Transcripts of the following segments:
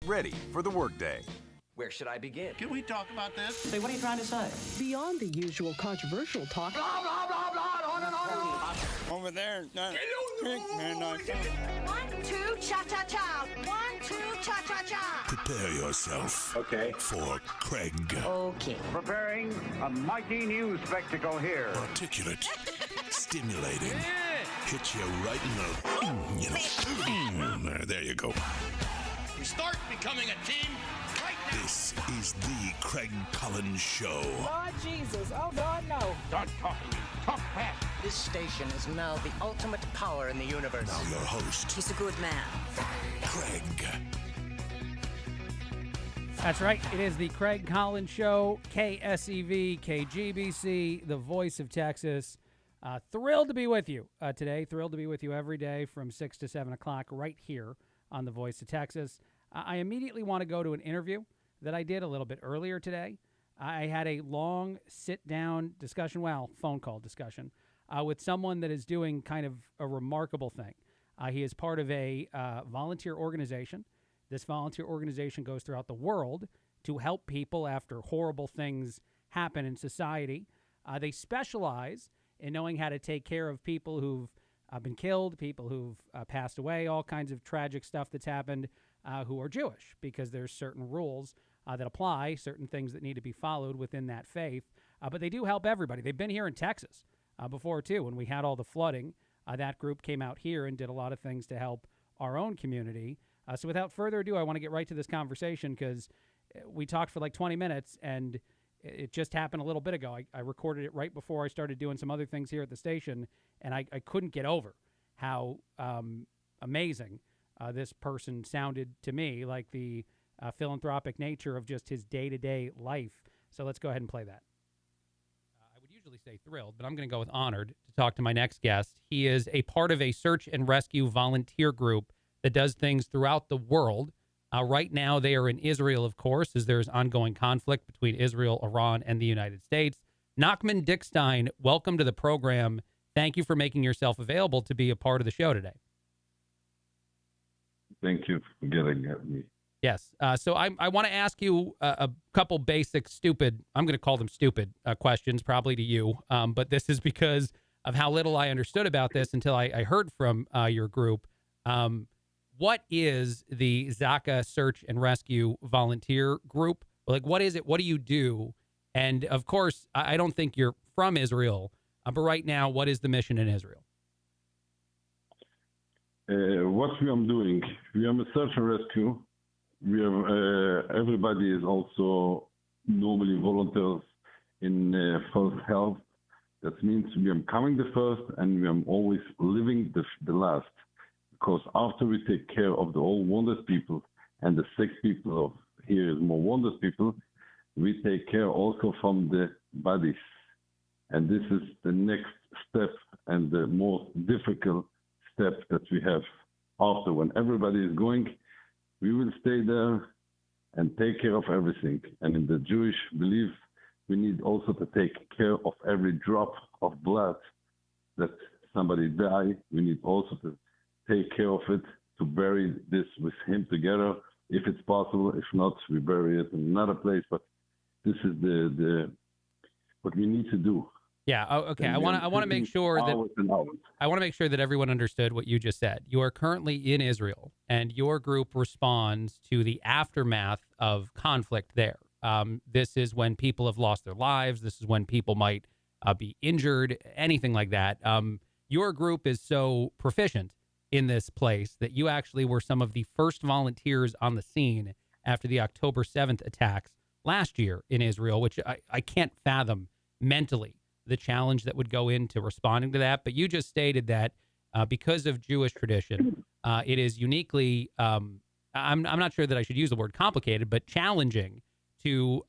ready for the workday. Where should I begin? Can we talk about this? Say, what are you trying to say? Beyond the usual controversial talk. Blah, blah, blah, blah, on and on. Over there. One, two, cha-cha-cha. 1, 2, cha-cha-cha. Prepare yourself. Okay. For Craig. Okay. Preparing a mighty new spectacle here. Articulate. Stimulating. Hits you right in the... there you go. We start becoming a team right now. This is the Craig Collins Show. Lord Jesus. Oh, God, no. Start talking. Talk fast. This station is now the ultimate power in the universe. Now your host. He's a good man. Craig. That's right. It is the Craig Collins Show, KSEV, KGBC, the voice of Texas. Thrilled to be with you today. Thrilled to be with you every day from 6 to 7 o'clock right here on the voice of Texas. I immediately want to go to an interview that I did a little bit earlier today. I had a long sit-down discussion, phone call discussion, with someone that is doing kind of a remarkable thing. He is part of a volunteer organization. This volunteer organization goes throughout the world to help people after horrible things happen in society. They specialize in knowing how to take care of people who've been killed, people who've passed away, all kinds of tragic stuff that's happened, who are Jewish, because there's certain rules that apply, certain things that need to be followed within that faith. But they do help everybody. They've been here in Texas before, too. When we had all the flooding, that group came out here and did a lot of things to help our own community. So without further ado, I want to get right to this conversation because we talked for like 20 minutes, and it just happened a little bit ago. I recorded it right before I started doing some other things here at the station, and I couldn't get over how amazing this person sounded to me, like the philanthropic nature of just his day-to-day life. So let's go ahead and play that. I would usually say thrilled, but I'm going to go with honored to talk to my next guest. He is a part of a search and rescue volunteer group that does things throughout the world. Right now, they are in Israel, of course, as there's ongoing conflict between Israel, Iran, and the United States. Nachman Dykesztejn, welcome to the program. Thank you for making yourself available to be a part of the show today. Thank you for getting at me. Yes. So I want to ask you a couple basic I'm going to call them stupid questions, probably to you. But this is because of how little I understood about this until I heard from your group. What is the ZAKA Search and Rescue Volunteer Group? Like, what is it? What do you do? And, of course, I don't think you're from Israel, but right now, what is the mission in Israel? What we are doing, we are a search and rescue. We are, everybody is also normally volunteers in first help. That means we are coming the first and we are always living the last. Because after we take care of the all wounded people and the sick people of here is more wounded people, we take care also from the bodies. And this is the next step and the most difficult step that we have. After, when everybody is going, we will stay there and take care of everything. And in the Jewish belief, we need also to take care of every drop of blood that somebody die. We need also to take care of it, to bury this with him together, if it's possible. If not, we bury it in another place. But this is the what we need to do. Yeah. Oh, okay. I want to make sure that everyone understood what you just said. You are currently in Israel, and your group responds to the aftermath of conflict there. This is when people have lost their lives. This is when people might be injured, anything like that. Your group is so proficient in this place that you actually were some of the first volunteers on the scene after the October 7th attacks last year in Israel, which I can't fathom mentally the challenge that would go into responding to that. But you just stated that because of Jewish tradition, it is uniquely, I'm not sure that I should use the word complicated, but challenging to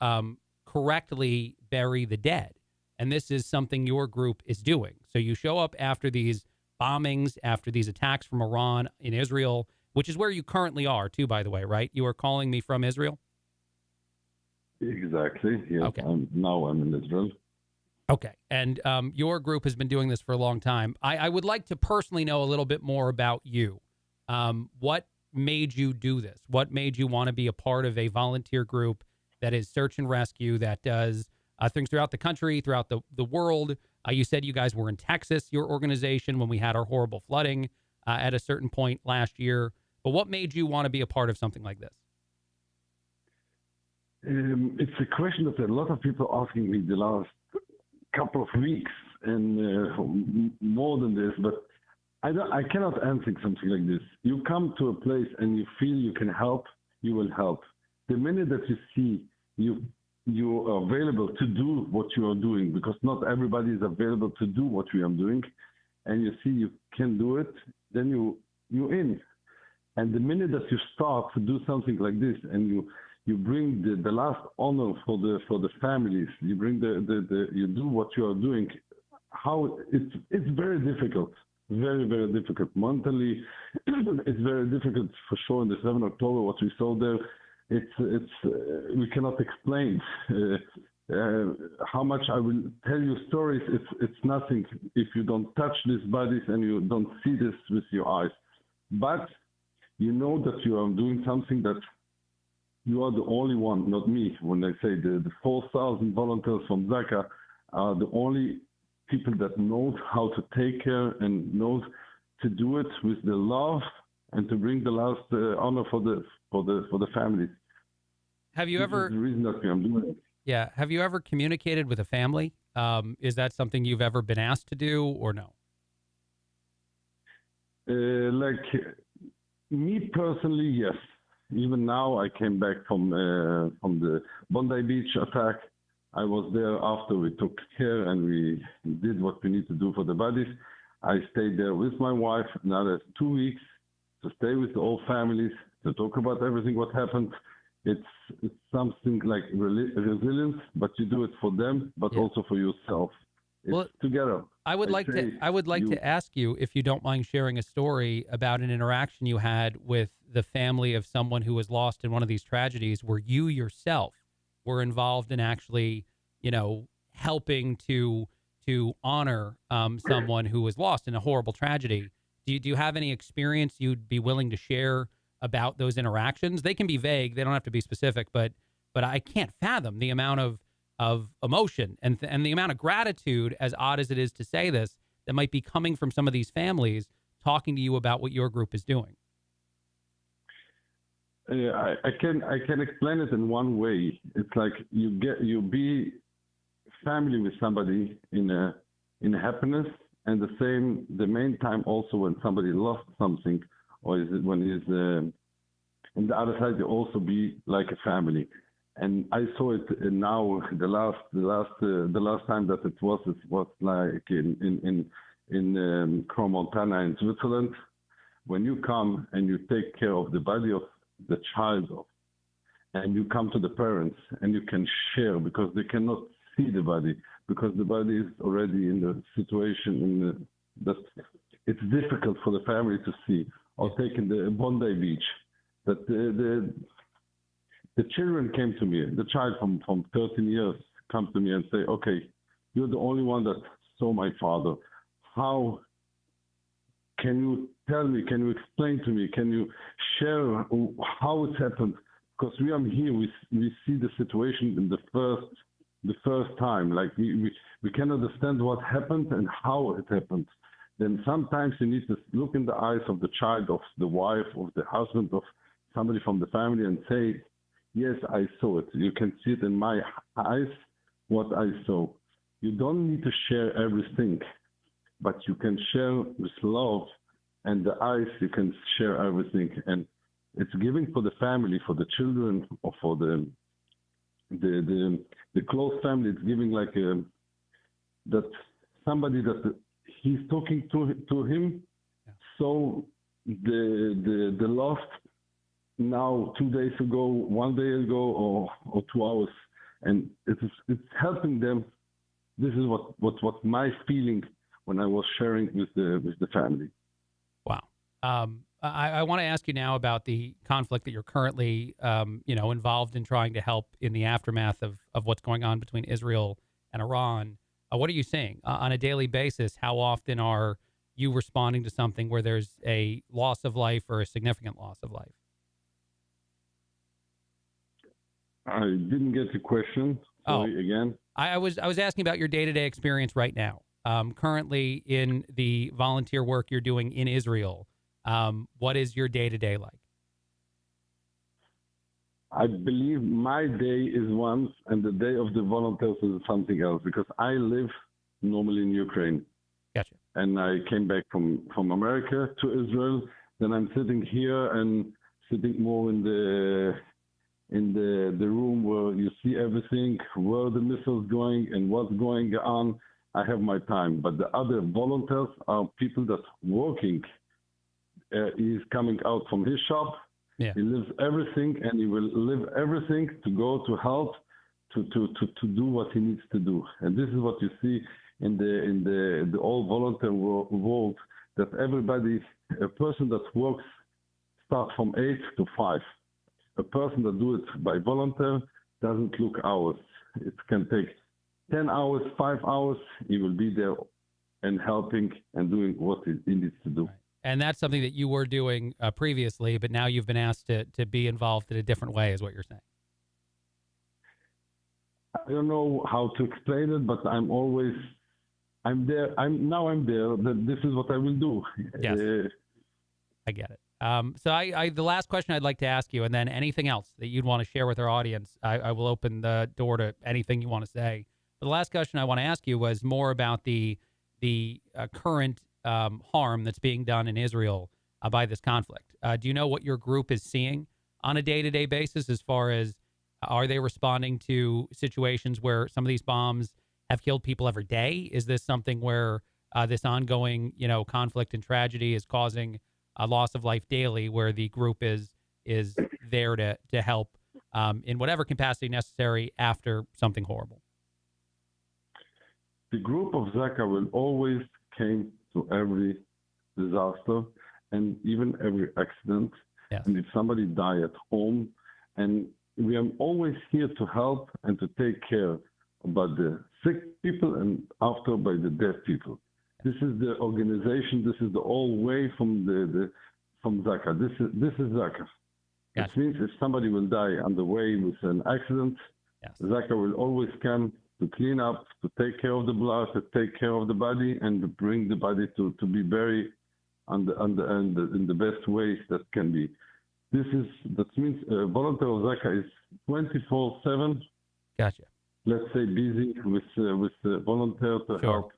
correctly bury the dead. And this is something your group is doing. So you show up after these bombings, after these attacks from Iran in Israel, which is where you currently are too, by the way, right? You are calling me from Israel? Exactly. Yes. Okay. Now I'm in Israel. Okay. And your group has been doing this for a long time. I would like to personally know a little bit more about you. What made you do this? What made you want to be a part of a volunteer group that is search and rescue, that does things throughout the country, throughout the world? You said you guys were in Texas, your organization, when we had our horrible flooding at a certain point last year. But what made you want to be a part of something like this? It's a question that a lot of people asking me the last couple of weeks and more than this, but I cannot answer something like this. You come to a place and you feel you can help, you will help. The minute that you see you are available to do what you are doing, because not everybody is available to do what we are doing, and you see you can do it, then you're in. And the minute that you start to do something like this, and you bring the last honor for the families, you bring you do what you are doing, how it's very difficult, very, very difficult. Mentally, it's very difficult for sure. In the 7th of October, what we saw there, it's we cannot explain. How much I will tell you stories, it's nothing if you don't touch these bodies and you don't see this with your eyes. But you know that you are doing something that you are the only one, not me. When I say the 4,000 volunteers from ZAKA are the only people that knows how to take care and knows to do it with the love and to bring the last honor for the families. Have you This ever? is the reason that I'm doing it. Yeah. Have you ever communicated with a family? Is that something you've ever been asked to do, or no? Like me personally, yes. Even now, I came back from the Bondi Beach attack. I was there after we took care and we did what we need to do for the bodies. I stayed there with my wife another 2 weeks to stay with all families, to talk about everything what happened. It's something like resilience, but you do it for them, but also for yourself. It's together. I would like to ask you, if you don't mind sharing a story about an interaction you had with the family of someone who was lost in one of these tragedies, where you yourself were involved in actually, helping to honor someone who was lost in a horrible tragedy. Do you have any experience you'd be willing to share about those interactions? They can be vague. They don't have to be specific, but I can't fathom the amount of emotion and the amount of gratitude, as odd as it is to say this, that might be coming from some of these families talking to you about what your group is doing. I can explain it in one way. It's like you be family with somebody in happiness, and the main time also when somebody lost something, or is it when he's on the other side, you also be like a family. And I saw it now. The last time that it was like in Croix-Montana in Switzerland, when you come and you take care of the body of the child, and you come to the parents and you can share, because they cannot see the body, because the body is already in the situation that it's difficult for the family to see. Or taking the Bondi Beach, that the children came to me, the child from 13 years come to me and say, okay, you're the only one that saw my father. How can you tell me, can you explain to me, can you share how it happened? Because we are here, we see the situation in the first time. Like we can understand what happened and how it happened. Then sometimes you need to look in the eyes of the child, of the wife, of the husband, of somebody from the family and say, yes, I saw it. You can see it in my eyes, what I saw. You don't need to share everything, but you can share with love, and the eyes, you can share everything. And it's giving for the family, for the children, or for the close family. It's giving like that somebody that he's talking to him. Yeah. So the lost now 2 days ago, 1 day ago, or 2 hours, and it's helping them. This is what my feeling when I was sharing with the family. Wow. I want to ask you now about the conflict that you're currently, involved in trying to help in the aftermath of what's going on between Israel and Iran. What are you seeing on a daily basis? How often are you responding to something where there's a loss of life or a significant loss of life? I didn't get the question. Sorry, again. I was asking about your day-to-day experience right now. Currently in the volunteer work you're doing in Israel, what is your day-to-day like? I believe my day is one, and the day of the volunteers is something else, because I live normally in Ukraine. Gotcha. And I came back from America to Israel. Then I'm sitting here and sitting more in the room where you see everything, where the missile's going and what's going on. I have my time. But the other volunteers are people that's working. He's coming out from his shop. Yeah. He lives everything, and he will live everything to go to help, to do what he needs to do. And this is what you see in the all volunteer world, that everybody, a person that works, starts from 8 to 5. A person that do it by volunteer doesn't look hours. It can take 10 hours, 5 hours. He will be there and helping and doing what he needs to do. Right. And that's something that you were doing previously, but now you've been asked to be involved in a different way, is what you're saying. I don't know how to explain it, but I'm there. I'm there. That this is what I will do. Yes. I get it. So I the last question I'd like to ask you, and then anything else that you'd want to share with our audience, I will open the door to anything you want to say. But the last question I want to ask you was more about the current harm that's being done in Israel by this conflict. Do you know what your group is seeing on a day-to-day basis, as far as are they responding to situations where some of these bombs have killed people every day? Is this something where this ongoing, conflict and tragedy is causing a loss of life daily, where the group is there to help in whatever capacity necessary after something horrible? The group of ZAKA will always came to every disaster and even every accident. Yes. And if somebody die at home, and we are always here to help and to take care about the sick people and after by the dead people. This is the organization. This is the whole way from from ZAKA. This is ZAKA. Gotcha. It means if somebody will die on the way with an accident, yes, ZAKA will always come to clean up, to take care of the blood, to take care of the body, and to bring the body to be buried in the best way that can be. That means volunteer of ZAKA is 24/7. Gotcha. Let's say busy with volunteer to help,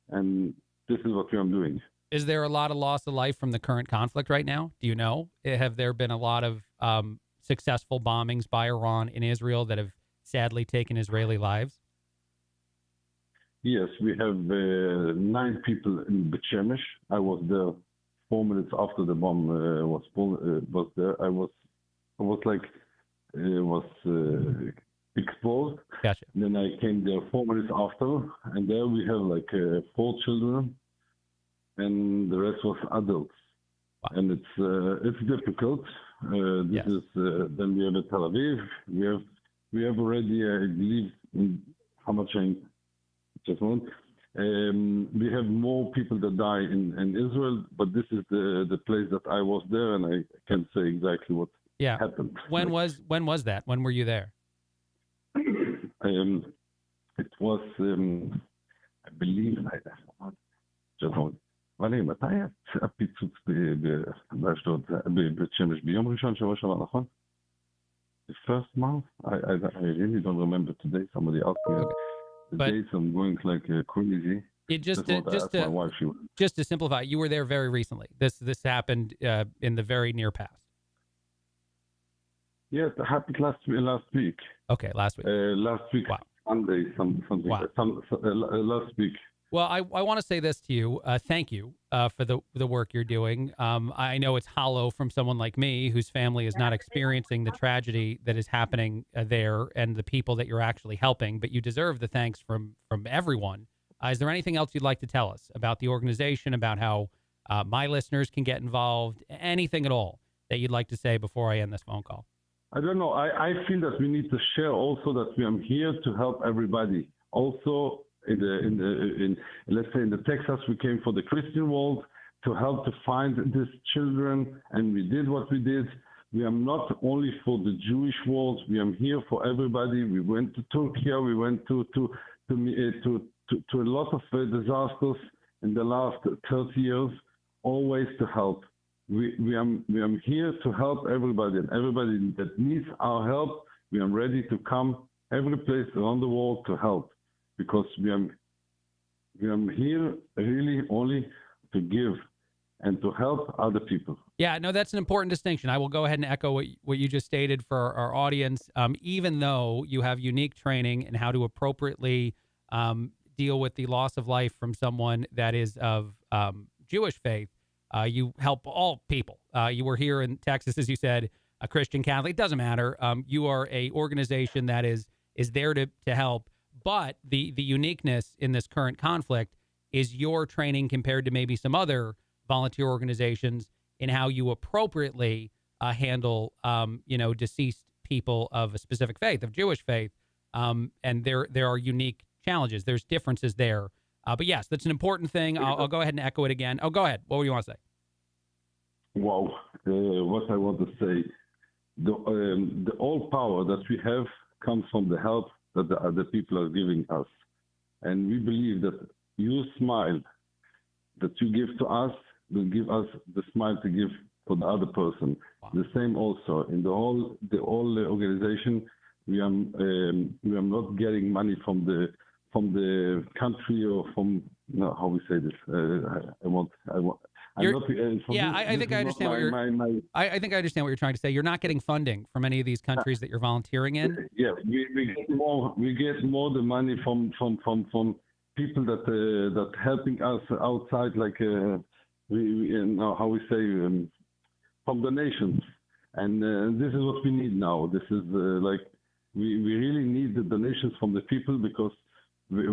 and this is what I'm doing. Is there a lot of loss of life from the current conflict right now? Do you know? Have there been a lot of successful bombings by Iran in Israel that have sadly taken Israeli lives? Yes, we have 9 people in Bet Shemesh. I was there 4 minutes after the bomb was there. I was exposed. Gotcha. Then I came there 4 minutes after, and there we have 4 children, and the rest was adults. Wow. And it's difficult. This is then we have in Tel Aviv. We have already I believe how much I just want. We have more people that die in Israel, but this is the place that I was there, and I can't say exactly what happened. When was that? When were you there? It was, I believe, מתי היה הפיצוץ באשדוד, בבית שמש, ביום ראשון שבוע שעבר, נכון? The first month? I really don't remember today. Somebody asked me. Okay. The But dates I'm going crazy. Just to simplify, you were there very recently. This happened in the very near past. Yes, it happened last week. Okay, last week. Last week, wow. Sunday, something. Wow. Last week. Well, I want to say this to you. Thank you for the work you're doing. I know it's hollow from someone like me whose family is not experiencing the tragedy that is happening there and the people that you're actually helping, but you deserve the thanks from everyone. Is there anything else you'd like to tell us about the organization, about how my listeners can get involved, anything at all that you'd like to say before I end this phone call? I don't know. I feel that we need to share also that we are here to help everybody. Also, let's say in the Texas, we came for the Christian world to help to find these children, and we did what we did. We are not only for the Jewish world. We are here for everybody. We went to Turkey. We went to a lot of disasters in the last 30 years, always to help. We are here to help everybody, and everybody that needs our help, we are ready to come every place around the world to help, because we are here really only to give and to help other people. Yeah, no, that's an important distinction. I will go ahead and echo what you just stated for our audience. Even though you have unique training in how to appropriately deal with the loss of life from someone that is of Jewish faith, you help all people. You were here in Texas, as you said, a Christian, Catholic. It doesn't matter. You are a organization that is there to help. But the uniqueness in this current conflict is your training compared to maybe some other volunteer organizations in how you appropriately handle, deceased people of a specific faith, of Jewish faith. And there are unique challenges. There's differences there. But yes, that's an important thing. I'll go ahead and echo it again. Oh, go ahead. What do you want to say? Wow. What I want to say, the all power that we have comes from the help that the other people are giving us. And we believe that your smile that you give to us will give us the smile to give for the other person. Wow. The same also in the whole organization. We are not getting money from the country or from how we say this. I think I understand what you're. I think I understand what you're trying to say. You're not getting funding from any of these countries that you're volunteering in. Yeah, we get more. We get more the money from people that helping us outside, like how we say from donations, and this is what we need now. This is we really need the donations from the people, because we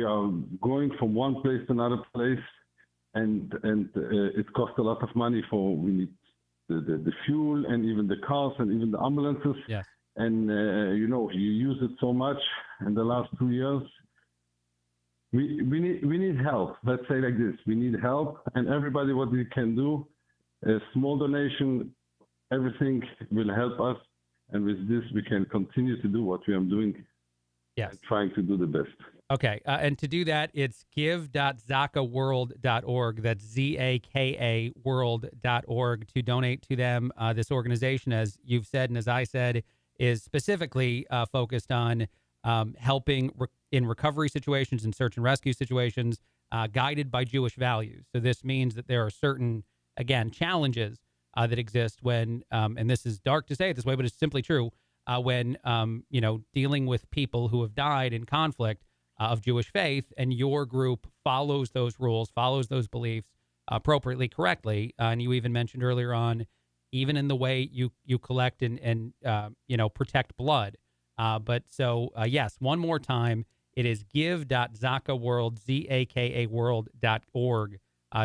are going from one place to another place, and it costs a lot of money. We need the fuel and even the cars and even the ambulances. Yes. And you use it so much in the last 2 years. We need help. Let's say like this: we need help, and everybody, what we can do, a small donation, everything will help us, and with this we can continue to do what we are doing. Yes, trying to do the best. Okay, and to do that, it's give.zakaworld.org. That's ZAKA world.org to donate to them. This organization, as you've said and as I said, is specifically focused on helping in recovery situations and search and rescue situations, guided by Jewish values. So this means that there are certain, again, challenges that exist when, and this is dark to say it this way, but it's simply true, when, dealing with people who have died in conflict of Jewish faith, and your group follows those rules, follows those beliefs appropriately, correctly. And you even mentioned earlier on, even in the way you collect and protect blood. But yes, one more time, it is give.zakaworld, ZAKA world.org,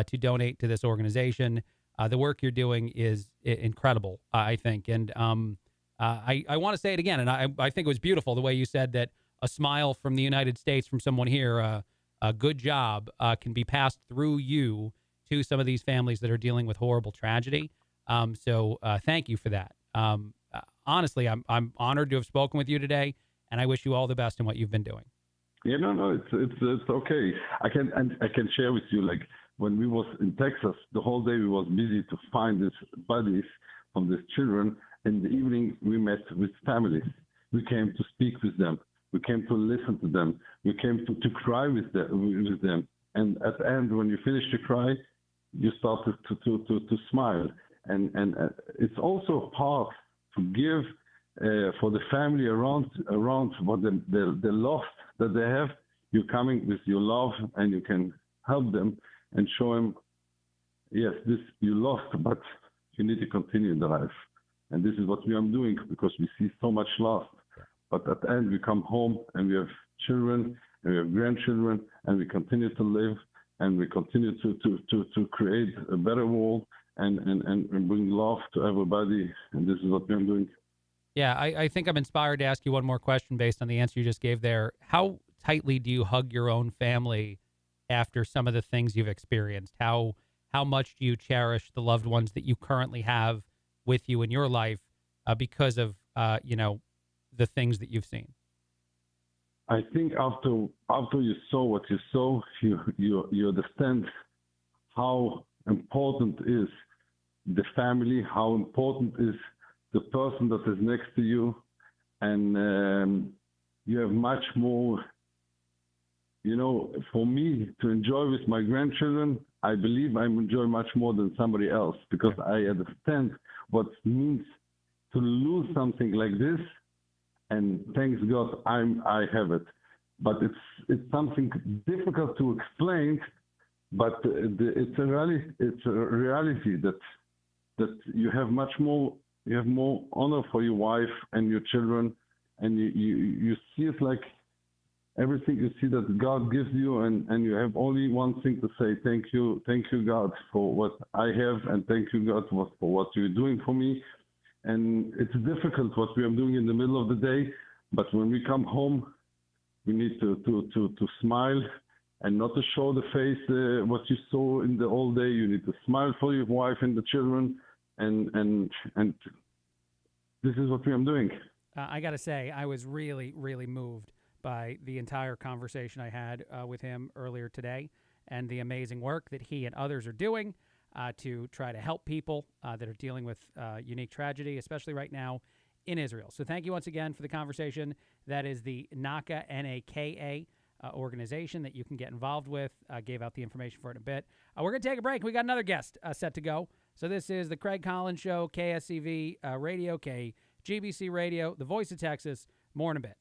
to donate to this organization. The work you're doing is incredible, I think. And I want to say it again, and I think it was beautiful the way you said that a smile from the United States from someone here, a good job, can be passed through you to some of these families that are dealing with horrible tragedy. So thank you for that. Honestly, I'm honored to have spoken with you today, and I wish you all the best in what you've been doing. Yeah, no, it's okay. I can share with you, like when we was in Texas, the whole day we was busy to find these bodies from these children. In the evening, we met with families. We came to speak with them. We came to listen to them. We came to cry with them. And at the end, when you finish to cry, you start to smile. And it's also a part to give for the family around what the loss that they have. You're coming with your love, and you can help them and show them, yes, this you lost, but you need to continue in the life. And this is what we are doing, because we see so much loss. But at the end, we come home and we have children and we have grandchildren, and we continue to live, and we continue to create a better world and bring love to everybody. And this is what we are doing. Yeah, I think I'm inspired to ask you one more question based on the answer you just gave there. tightly do you hug your own family after some of the things you've experienced? How much do you cherish the loved ones that you currently have with you in your life because of the things that you've seen? I think after you saw what you saw, you understand how important is the family, how important is the person that is next to you, and you have much more. For me to enjoy with my grandchildren, I believe I enjoy much more than somebody else, because I understand what it means to lose something like this. And thanks God, I have it. But it's something difficult to explain. But it's a reality that you have much more. You have more honor for your wife and your children, and you see it like everything you see that God gives you, and you have only one thing to say: thank you God for what I have, and thank you God for what you're doing for me. And it's difficult what we are doing in the middle of the day, but when we come home, we need to smile and not to show the face what you saw in the whole day. You need to smile for your wife and the children, and this is what we are doing. I got to say, I was really, really moved by the entire conversation I had with him earlier today, and the amazing work that he and others are doing to try to help people that are dealing with unique tragedy, especially right now in Israel. So thank you once again for the conversation. That is the NAKA, NAKA organization that you can get involved with. Gave out the information for it in a bit. We're going to take a break. We got another guest set to go. So this is the Craig Collins Show, KSEV Radio, KGBC Radio, the voice of Texas. More in a bit.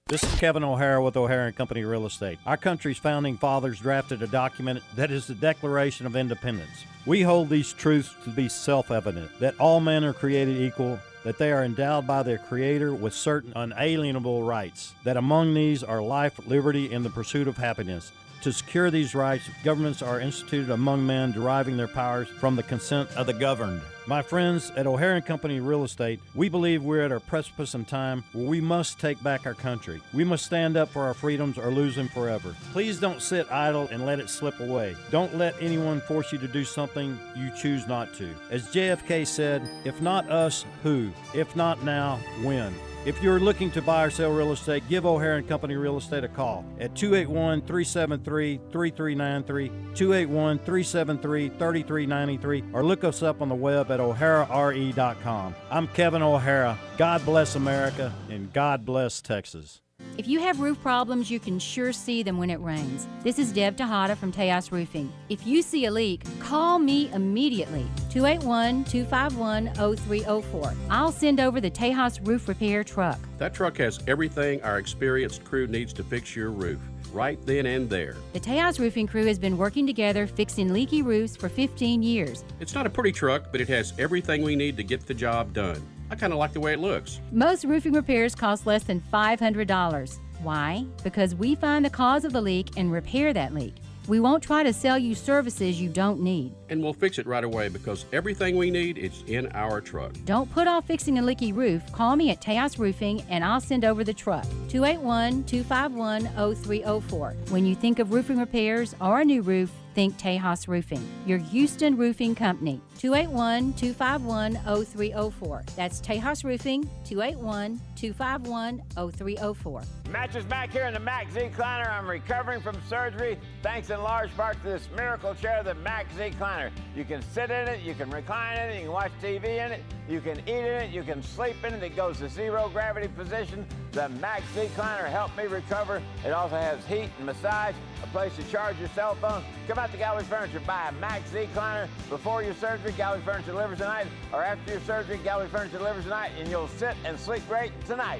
This is Kevin O'Hara with O'Hara and Company Real Estate. Our country's founding fathers drafted a document that is the Declaration of Independence. We hold these truths to be self-evident, that all men are created equal, that they are endowed by their Creator with certain unalienable rights, that among these are life, liberty, and the pursuit of happiness. To secure these rights, governments are instituted among men, deriving their powers from the consent of the governed. My friends at O'Hara and Company Real Estate, we believe we're at a precipice in time where we must take back our country. We must stand up for our freedoms or lose them forever. Please don't sit idle and let it slip away. Don't let anyone force you to do something you choose not to. As JFK said, if not us, who? If not now, when? If you're looking to buy or sell real estate, give O'Hara and Company Real Estate a call at 281-373-3393, 281-373-3393, or look us up on the web at o'harare.com. I'm Kevin O'Hara. God bless America, and God bless Texas. If you have roof problems, you can sure see them when it rains. This is Deb Tejada from Tejas Roofing. If you see a leak, call me immediately, 281-251-0304. I'll send over the Tejas Roof Repair truck. That truck has everything our experienced crew needs to fix your roof, right then and there. The Tejas Roofing crew has been working together fixing leaky roofs for 15 years. It's not a pretty truck, but it has everything we need to get the job done. I kind of like the way it looks. Most roofing repairs cost less than $500. Why? Because we find the cause of the leak and repair that leak. We won't try to sell you services you don't need. And we'll fix it right away because everything we need is in our truck. Don't put off fixing a leaky roof. Call me at Tejas Roofing and I'll send over the truck. 281-251-0304. When you think of roofing repairs or a new roof, think Tejas Roofing, your Houston roofing company. 281-251-0304. That's Tejas Roofing, 281-251-0304. Match is back here in the Mac Z-Cliner. I'm recovering from surgery thanks in large part to this miracle chair, the Mac Z-Cliner. You can sit in it, you can recline in it, you can watch TV in it, you can eat in it, you can sleep in it. It goes to zero gravity position. The Mac Z-Cliner helped me recover. It also has heat and massage, a place to charge your cell phone. Come out to Gallery Furniture, buy a Mac Z-Cliner before your surgery. Gallery Furniture delivers tonight, or after your surgery, Gallery Furniture delivers tonight, and you'll sit and sleep great tonight.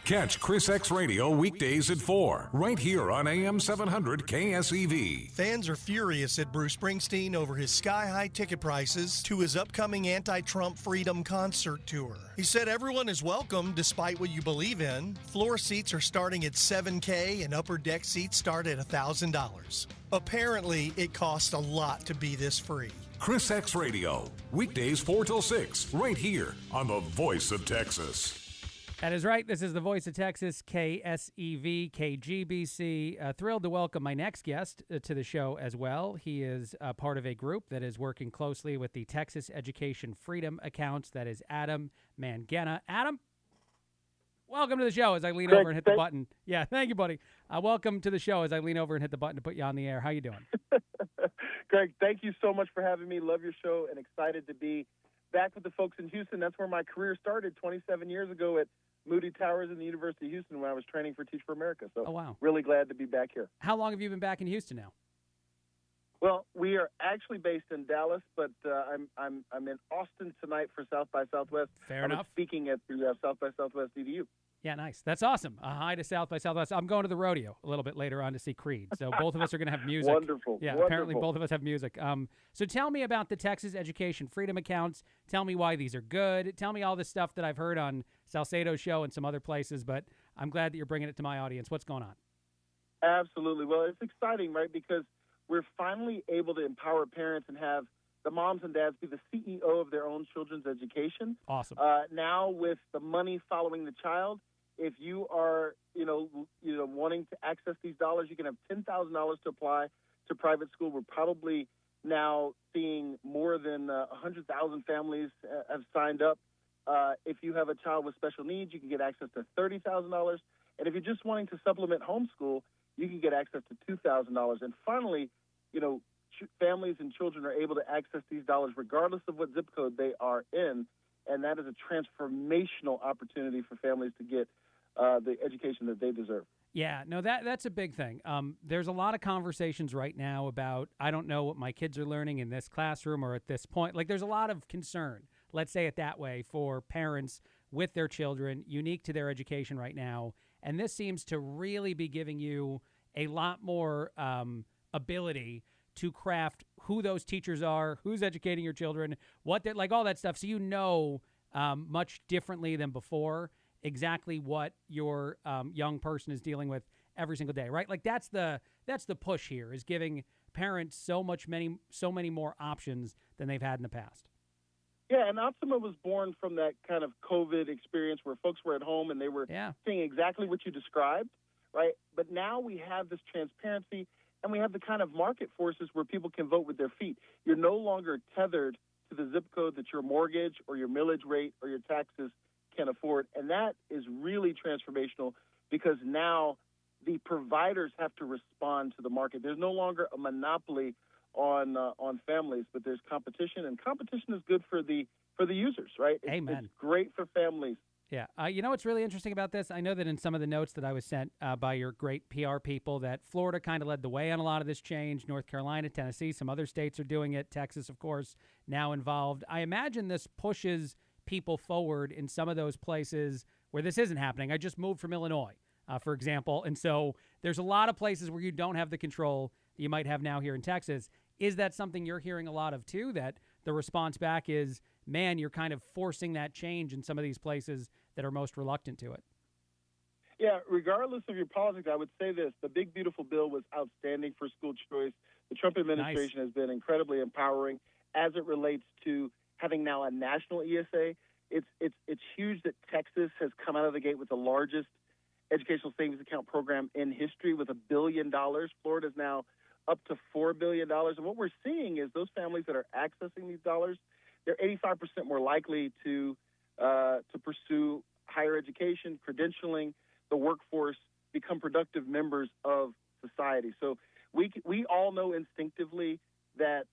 Catch Chris X Radio weekdays at 4, right here on AM 700 KSEV. Fans are furious at Bruce Springsteen over his sky-high ticket prices to his upcoming anti-Trump Freedom Concert Tour. He said everyone is welcome despite what you believe in. Floor seats are starting at $7,000 and upper deck seats start at $1,000. Apparently, it costs a lot to be this free. Chris X Radio, weekdays 4 till 6, right here on the Voice of Texas. That is right. This is the Voice of Texas, KSEV, KGBC. Thrilled to welcome my next guest to the show as well. He is part of a group that is working closely with the Texas Education Freedom Accounts. That is Adam Mangena. Adam, welcome to the show as I lean over and hit the button. Yeah, thank you, buddy. Welcome to the show as I lean over and hit the button to put you on the air. How you doing? Greg, thank you so much for having me. Love your show and excited to be back with the folks in Houston. That's where my career started 27 years ago at Moody Towers in the University of Houston when I was training for Teach for America. So really glad to be back here. How long have you been back in Houston now? Well, we are actually based in Dallas, but I'm in Austin tonight for South by Southwest. Fair enough. I'm speaking at the South by Southwest EDU. Yeah, nice. That's awesome. Hi to South by Southwest. I'm going to the rodeo a little bit later on to see Creed. So both of us are going to have music. Wonderful. Yeah, Wonderful. Apparently both of us have music. So tell me about the Texas Education Freedom Accounts. Tell me why these are good. Tell me all the stuff that I've heard on Salcedo's show and some other places, but I'm glad that you're bringing it to my audience. What's going on? Absolutely. Well, it's exciting, right, because we're finally able to empower parents and have the moms and dads be the CEO of their own children's education. Awesome. Now with the money following the child, if you are, wanting to access these dollars, you can have $10,000 to apply to private school. We're probably now seeing more than 100,000 families have signed up. If you have a child with special needs, you can get access to $30,000. And if you're just wanting to supplement homeschool, you can get access to $2,000. And finally, families and children are able to access these dollars regardless of what zip code they are in. And that is a transformational opportunity for families to get the education that they deserve. Yeah, no, that's a big thing. There's a lot of conversations right now about, I don't know what my kids are learning in this classroom or at this point. Like, there's a lot of concern, let's say it that way, for parents with their children, unique to their education right now. And this seems to really be giving you a lot more ability to craft who those teachers are, who's educating your children, what they're like, all that stuff. So much differently than before exactly what your young person is dealing with every single day, right? Like that's the push here, is giving parents so many more options than they've had in the past. Yeah, and Optima was born from that kind of COVID experience where folks were at home and they were seeing exactly what you described, right? But now we have this transparency and we have the kind of market forces where people can vote with their feet. You're no longer tethered to the zip code that your mortgage or your millage rate or your taxes can afford. And that is really transformational because now the providers have to respond to the market. There's no longer a monopoly on families, but there's competition, and competition is good for the users, right? Amen. It's great for families. Yeah. You know what's really interesting about this? I know that in some of the notes that I was sent by your great PR people that Florida kind of led the way on a lot of this change. North Carolina, Tennessee, some other states are doing it. Texas, of course, now involved. I imagine this pushes people forward in some of those places where this isn't happening. I just moved from Illinois, for example, and so there's a lot of places where you don't have the control that you might have now here in Texas. Is that something you're hearing a lot of, too, that the response back is, man, you're kind of forcing that change in some of these places that are most reluctant to it? Yeah, regardless of your politics, I would say this. The Big Beautiful Bill was outstanding for school choice. The Trump administration has been incredibly empowering as it relates to having now a national ESA. It's huge that Texas has come out of the gate with the largest educational savings account program in history with $1 billion. Florida is now up to $4 billion. And what we're seeing is those families that are accessing these dollars, they're 85% more likely to pursue higher education, credentialing, the workforce, become productive members of society. So we all know instinctively that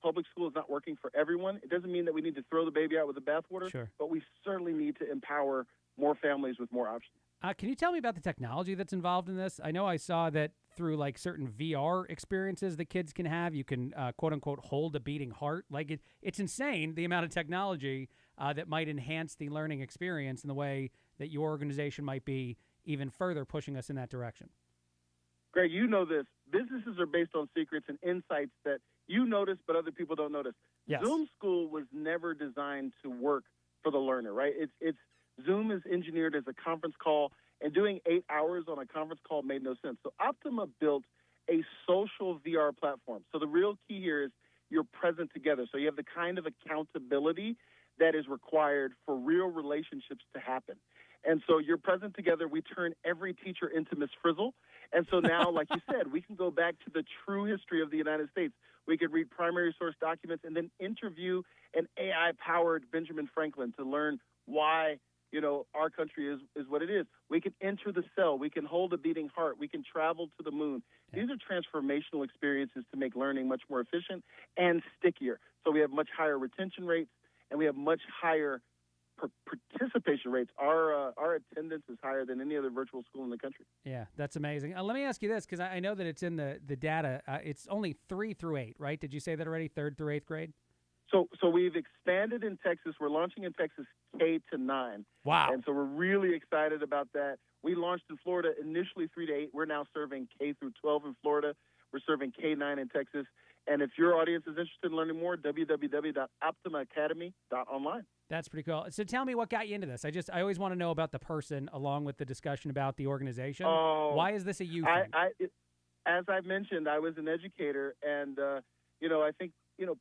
public school is not working for everyone. It doesn't mean that we need to throw the baby out with the bathwater, but we certainly need to empower more families with more options. Can you tell me about the technology that's involved in this? I know I saw that through like certain VR experiences that kids can have, you can quote unquote hold a beating heart. Like it's insane the amount of technology that might enhance the learning experience in the way that your organization might be even further pushing us in that direction. Greg, you know this. Businesses are based on secrets and insights that you notice, but other people don't notice. Yes. Zoom School was never designed to work for the learner, right? It's Zoom is engineered as a conference call, and doing 8 hours on a conference call made no sense. So Optima built a social VR platform. So the real key here is you're present together. So you have the kind of accountability that is required for real relationships to happen. And so you're present together. We turn every teacher into Miss Frizzle. And so now, like you said, we can go back to the true history of the United States. We could read primary source documents and then interview an AI-powered Benjamin Franklin to learn why, our country is what it is. We can enter the cell. We can hold a beating heart. We can travel to the moon. These are transformational experiences to make learning much more efficient and stickier. So we have much higher retention rates, and we have much higher participation rates. Our attendance is higher than any other virtual school in the country. Yeah, that's amazing. Let me ask you this, because I know that it's in the data. It's only 3 through 8, right? Did you say that already, 3rd through 8th grade? So we've expanded in Texas. We're launching in Texas K to 9. Wow. And so we're really excited about that. We launched in Florida initially 3 to 8. We're now serving K through 12 in Florida. We're serving K-9 in Texas. And if your audience is interested in learning more, www.optimaacademy.online. That's pretty cool. So tell me what got you into this. I always want to know about the person along with the discussion about the organization. Why is this a you thing? As I mentioned, I was an educator, and, I think,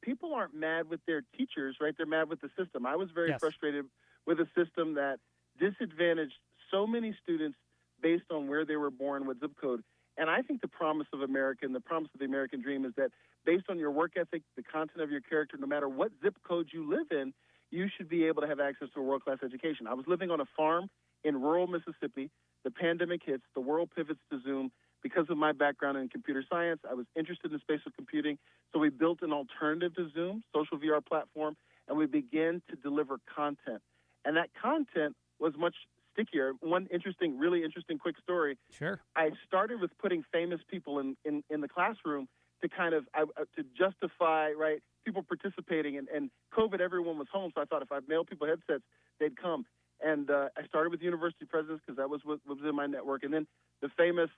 people aren't mad with their teachers, right? They're mad with the system. I was very frustrated with a system that disadvantaged so many students based on where they were born, what zip code. And I think the promise of America and the promise of the American dream is that based on your work ethic, the content of your character, no matter what zip code you live in, you should be able to have access to a world-class education. I was living on a farm in rural Mississippi. The pandemic hits. The world pivots to Zoom. Because of my background in computer science, I was interested in spatial computing. So we built an alternative to Zoom, social VR platform, and we began to deliver content. And that content was much stickier. One really interesting quick story. Sure. I started with putting famous people in the classroom to kind of to justify, right, people participating. And COVID, everyone was home, so I thought if I mailed people headsets, they'd come. And I started with university presidents because that was what was in my network. And then the famous,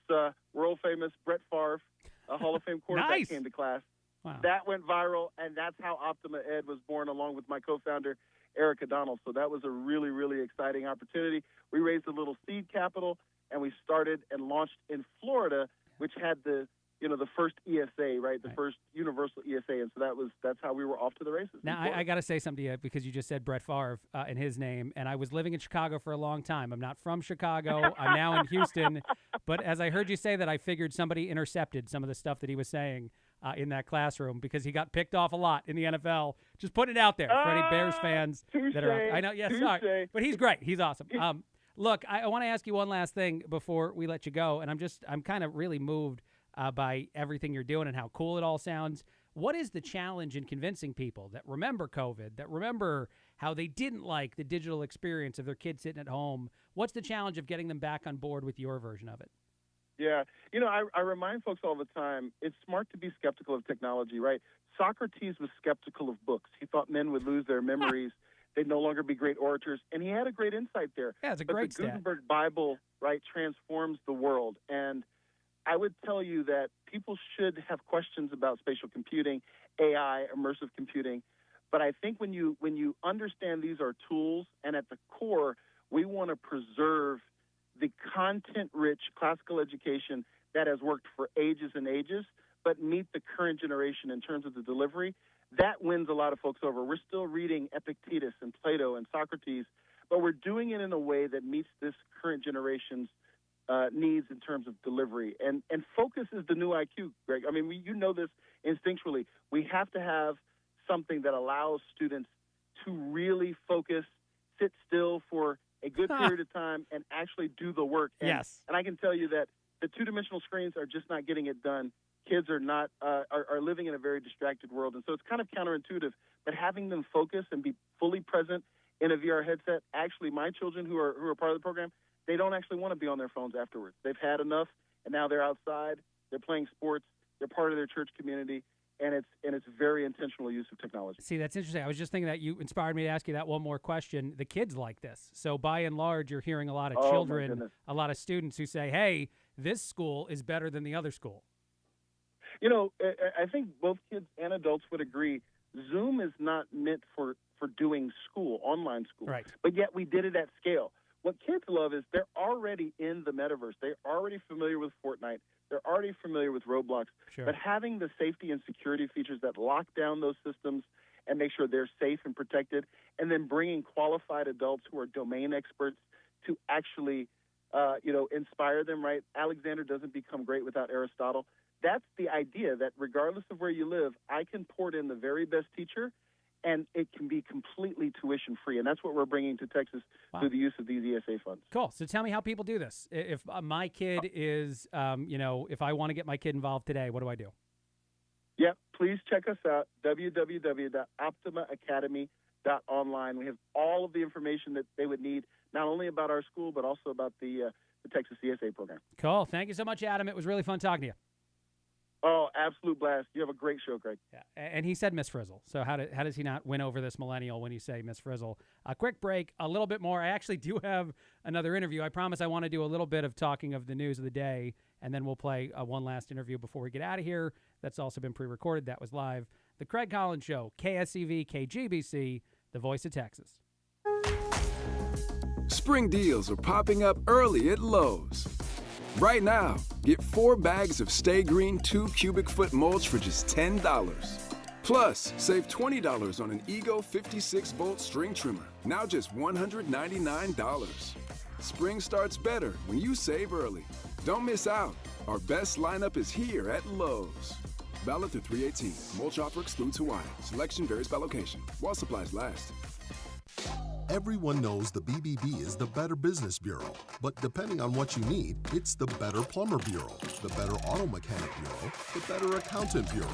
world-famous Brett Favre, a Hall of Fame quarterback, came to class. Wow. That went viral, and that's how Optima Ed was born, along with my co-founder, Erica Donald. So that was a really, really exciting opportunity. We raised a little seed capital, and we started and launched in Florida, which had the first ESA, right? The first universal ESA. And so that's how we were off to the races. Now, I got to say something to you because you just said Brett Favre in his name, and I was living in Chicago for a long time. I'm not from Chicago. I'm now in Houston. But as I heard you say that, I figured somebody intercepted some of the stuff that he was saying in that classroom because he got picked off a lot in the NFL. Just put it out there for any Bears fans that are out. I know, yes, sorry. But he's great. He's awesome. Look, I want to ask you one last thing before we let you go, and I'm kind of really moved by everything you're doing and how cool it all sounds. What is the challenge in convincing people that remember COVID, that remember how they didn't like the digital experience of their kids sitting at home? What's the challenge of getting them back on board with your version of it? Yeah. I remind folks all the time, it's smart to be skeptical of technology, right? Socrates was skeptical of books. He thought men would lose their memories. They'd no longer be great orators. And he had a great insight there. Yeah, it's a great stat. The Gutenberg Bible, right, transforms the world. And I would tell you that people should have questions about spatial computing, AI, immersive computing. But I think when you understand these are tools, and at the core, we want to preserve the content-rich classical education that has worked for ages and ages, but meet the current generation in terms of the delivery, that wins a lot of folks over. We're still reading Epictetus and Plato and Socrates, but we're doing it in a way that meets this current generation's needs in terms of delivery. And focus is the new IQ, Greg. I mean, you know this instinctually. We have to have something that allows students to really focus, sit still for a good period of time, and actually do the work. And, yes. And I can tell you that the two-dimensional screens are just not getting it done. Kids are not are living in a very distracted world, and so it's kind of counterintuitive. But having them focus and be fully present in a VR headset, actually, my children who are part of the program, they don't actually want to be on their phones afterwards. They've had enough, and now they're outside. They're playing sports. They're part of their church community, and it's very intentional use of technology. See, that's interesting. I was just thinking that you inspired me to ask you that one more question. The kids like this. So by and large, you're hearing a lot of children, a lot of students who say, hey, this school is better than the other school. I think both kids and adults would agree, Zoom is not meant for doing school, online school. Right. But yet we did it at scale. What kids love is they're already in the metaverse. They're already familiar with Fortnite. They're already familiar with Roblox. Sure. But having the safety and security features that lock down those systems and make sure they're safe and protected, and then bringing qualified adults who are domain experts to actually, inspire them, right? Alexander doesn't become great without Aristotle. That's the idea, that regardless of where you live, I can port in the very best teacher, and it can be completely tuition free. And that's what we're bringing to Texas through the use of these ESA funds. Cool. So tell me how people do this. If my kid is, if I want to get my kid involved today, what do I do? Yeah, please check us out, www.optimaacademy.online. We have all of the information that they would need, not only about our school, but also about the Texas ESA program. Cool. Thank you so much, Adam. It was really fun talking to you. Oh, absolute blast. You have a great show, Craig. Yeah, and he said Miss Frizzle. So how does he not win over this millennial when you say Miss Frizzle? A quick break, a little bit more. I actually do have another interview. I promise I want to do a little bit of talking of the news of the day, and then we'll play one last interview before we get out of here. That's also been pre-recorded. That was live. The Craig Collins Show, KSEV, KGBC, the voice of Texas. Spring deals are popping up early at Lowe's. Right now, get 4 bags of Stay Green 2 cubic foot mulch for just $10. Plus, save $20 on an Ego 56-volt string trimmer, now just $199. Spring starts better when you save early. Don't miss out. Our best lineup is here at Lowe's. Valid through 3/18. Mulch offer excludes Hawaii. Selection varies by location. While supplies last. Everyone knows the BBB is the Better Business Bureau, but depending on what you need, it's the Better Plumber Bureau, the Better Auto Mechanic Bureau, the Better Accountant Bureau.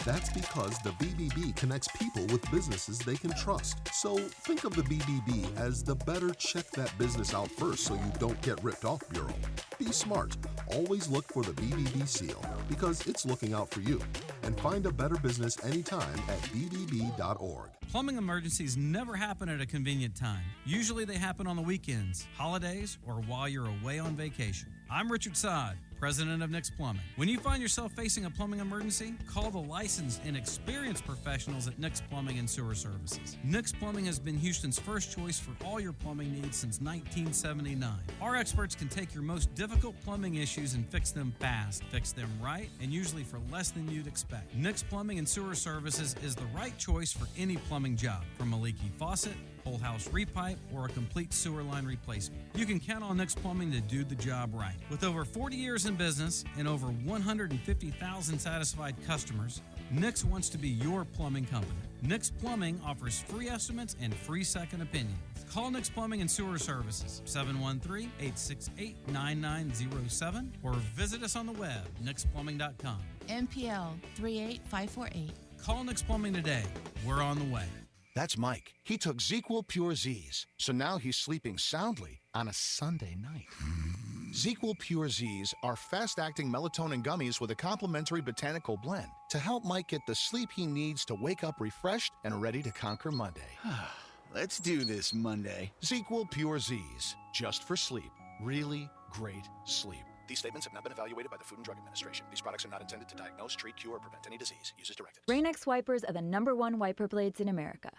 That's because the BBB connects people with businesses they can trust. So think of the BBB as the better check that business out first so you don't get ripped off bureau. Be smart. Always look for the BBB seal because it's looking out for you. And find a better business anytime at bbb.org. Plumbing emergencies never happen at a convenient time. Usually they happen on the weekends, holidays, or while you're away on vacation. I'm Richard Sod, president of Nick's Plumbing. When you find yourself facing a plumbing emergency, call the licensed and experienced professionals at Nick's Plumbing and Sewer Services. Nick's Plumbing has been Houston's first choice for all your plumbing needs since 1979. Our experts can take your most difficult plumbing issues and fix them fast, fix them right, and usually for less than you'd expect. Nick's Plumbing and Sewer Services is the right choice for any plumbing job, from a leaky faucet, whole house repipe, or a complete sewer line replacement. You can count on Nick's Plumbing to do the job right. With over 40 years in business and over 150,000 satisfied customers, Nick's wants to be your plumbing company. Nick's Plumbing offers free estimates and free second opinions. Call Nick's Plumbing and Sewer Services, 713-868-9907, or visit us on the web, nicksplumbing.com. MPL 38548. Call Nick's Plumbing today. We're on the way. That's Mike. He took ZzzQuil Pure Z's, so now he's sleeping soundly on a Sunday night. ZzzQuil Pure Z's are fast-acting melatonin gummies with a complementary botanical blend to help Mike get the sleep he needs to wake up refreshed and ready to conquer Monday. Let's do this Monday. ZzzQuil Pure Z's, just for sleep. Really great sleep. These statements have not been evaluated by the Food and Drug Administration. These products are not intended to diagnose, treat, cure, or prevent any disease. Use as directed. Rain-X wipers are the #1 wiper blades in America.